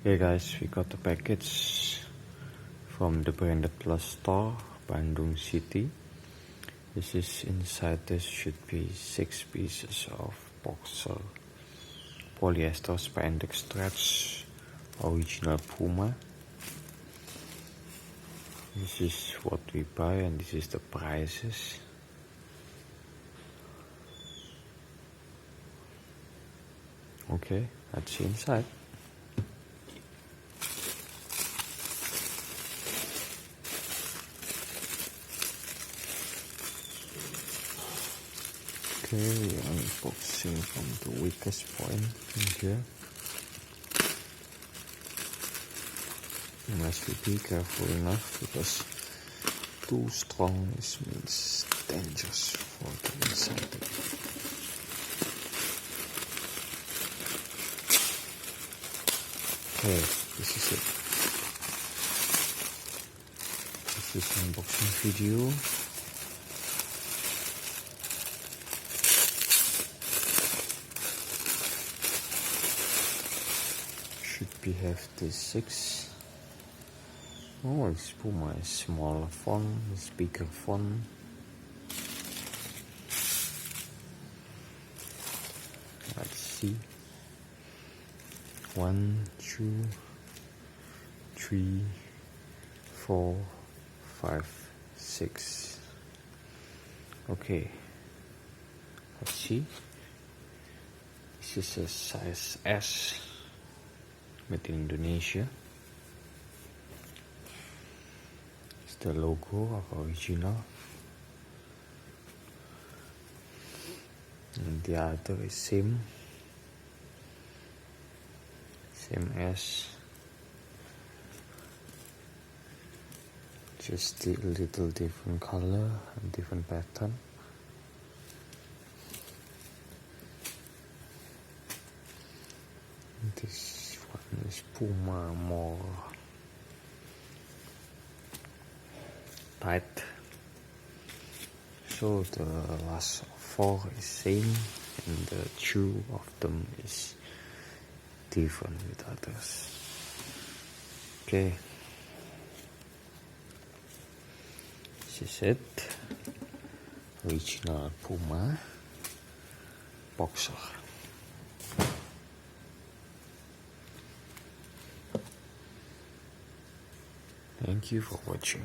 Okay guys, we got the package from the Branded Plus store, Bandung City. This is inside. This should be 6 pieces of boxer polyester spandex stretch, original Puma. This is what we buy and this is the prices. Okay, let's see inside. Okay, we are unboxing from the weakest point in here. You must be careful enough because too strong means dangerous for the inside. Okay, this is it. This is unboxing video. Should be have this 6. Oh, it's Puma is smaller font, it's bigger font. Let's see. 1, 2, 3, 4, 5, 6. Okay. Let's see. This is a size S. Made in Indonesia. It's the logo of original. And the other is same as, just a little different color and different pattern. This one is Puma, more tight. So the last 4 is same and the 2 of them is different with others. Okay, this is it. Original Puma boxer. Thank you for watching.